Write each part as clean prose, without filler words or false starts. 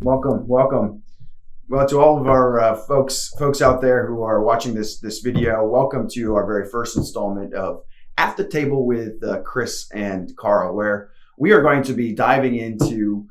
Welcome. Well, to all of our folks out there who are watching this video, welcome to our very first installment of At the Table with Chris and Karl, where we are going to be diving into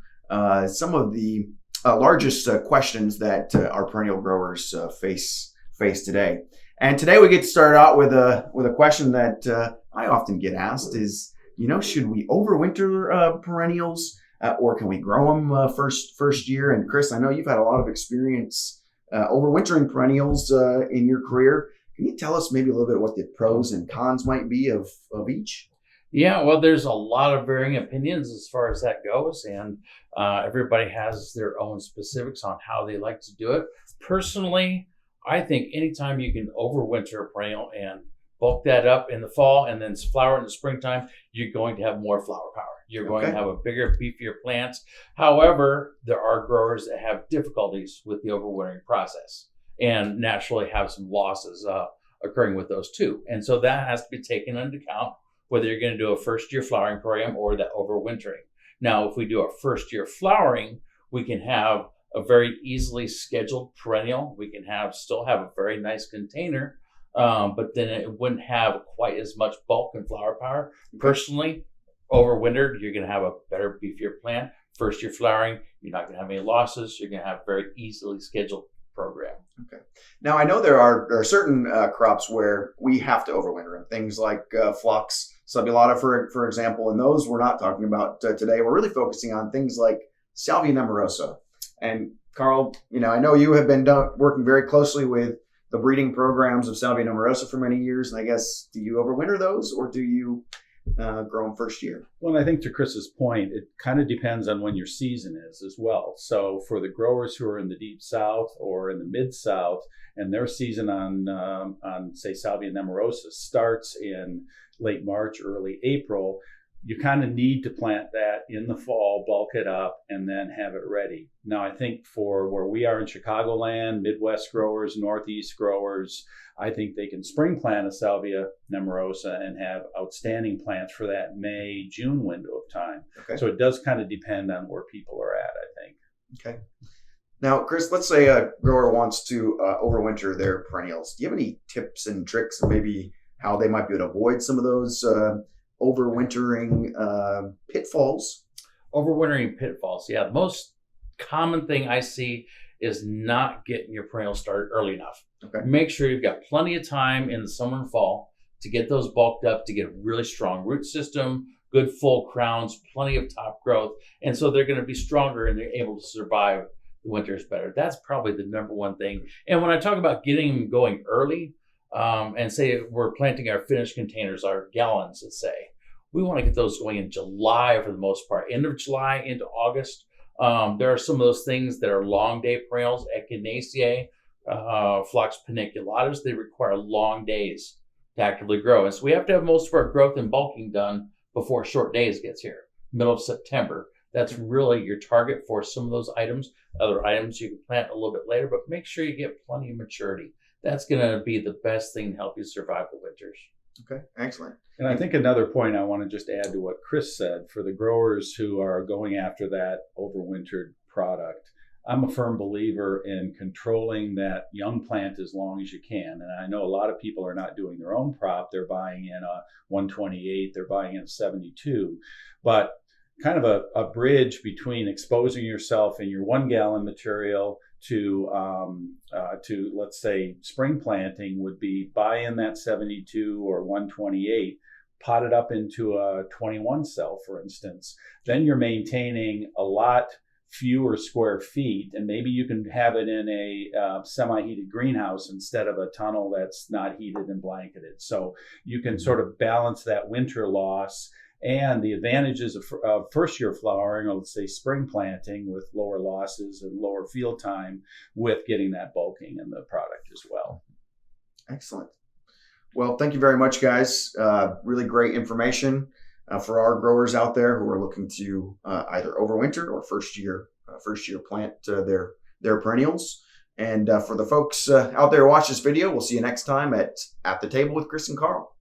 some of the largest questions that our perennial growers face today. And today we get to start out with a question that I often get asked is, should we overwinter perennials? Or can we grow them first year? And Chris, I know you've had a lot of experience overwintering perennials in your career. Can you tell us maybe a little bit what the pros and cons might be of each? Yeah, well, there's a lot of varying opinions as far as that goes, and everybody has their own specifics on how they like to do it. Personally, I think anytime you can overwinter a perennial and bulk that up in the fall and then flower in the springtime, you're going to have more flower power. You're going to have a bigger, beefier plants. However, there are growers that have difficulties with the overwintering process and naturally have some losses occurring with those too. And so that has to be taken into account, whether you're going to do a first year flowering program or that overwintering. Now, if we do a first year flowering, we can have a very easily scheduled perennial. We can still have a very nice container, but then it wouldn't have quite as much bulk and flower power. Personally, overwintered, you're going to have a better, beefier plant. First year flowering, you're not going to have any losses. You're going to have a very easily scheduled program. Okay. Now, I know there are certain crops where we have to overwinter them. Things like phlox, subulata, for example, and those we're not talking about today. We're really focusing on things like Salvia nemorosa. And Karl, I know you have been working very closely with the breeding programs of Salvia nemorosa for many years. And I guess, do you overwinter those or do you grow them first year? Well, I think to Chris's point, it kind of depends on when your season is as well. So for the growers who are in the deep south or in the mid south, and their season on say Salvia nemorosa starts in late March, early April, you kind of need to plant that in the fall, bulk it up, and then have it ready. Now, I think for where we are in Chicagoland, Midwest growers, Northeast growers, I think they can spring plant a Salvia nemorosa and have outstanding plants for that May, June window of time. Okay. So it does kind of depend on where people are at, I think. Okay. Now, Chris, let's say a grower wants to overwinter their perennials. Do you have any tips and tricks, maybe how they might be able to avoid some of those overwintering pitfalls? Overwintering pitfalls. Yeah, the most common thing I see is not getting your perennials started early enough. Okay. Make sure you've got plenty of time in the summer and fall to get those bulked up, to get a really strong root system, good full crowns, plenty of top growth. And so they're going to be stronger and they're able to survive the winters better. That's probably the number one thing. And when I talk about getting them going early, and say we're planting our finished containers, our gallons, let's say, we want to get those going in July for the most part, end of July into August. There are some of those things that are long day perennials, Echinaceae, Phlox paniculatus. They require long days to actively grow. And so we have to have most of our growth and bulking done before short days gets here, middle of September. That's really your target for some of those items. Other items you can plant a little bit later, but make sure you get plenty of maturity. That's going to be the best thing to help you survive the winters. Okay, excellent. And I think another point I want to just add to what Chris said, for the growers who are going after that overwintered product, I'm a firm believer in controlling that young plant as long as you can. And I know a lot of people are not doing their own prop. They're buying in a 128, they're buying in a 72. But kind of a bridge between exposing yourself in your 1 gallon material to let's say spring planting would be buy in that 72 or 128, pot it up into a 21 cell, for instance. Then you're maintaining a lot fewer square feet, and maybe you can have it in a semi-heated greenhouse instead of a tunnel that's not heated and blanketed. So you can sort of balance that winter loss and the advantages of first year flowering, or let's say spring planting, with lower losses and lower field time, with getting that bulking in the product as well. Excellent. Well, thank you very much, guys. Really great information for our growers out there who are looking to either overwinter or first year plant their perennials. And for the folks out there who watch this video, we'll see you next time at the Table with Chris and Karl.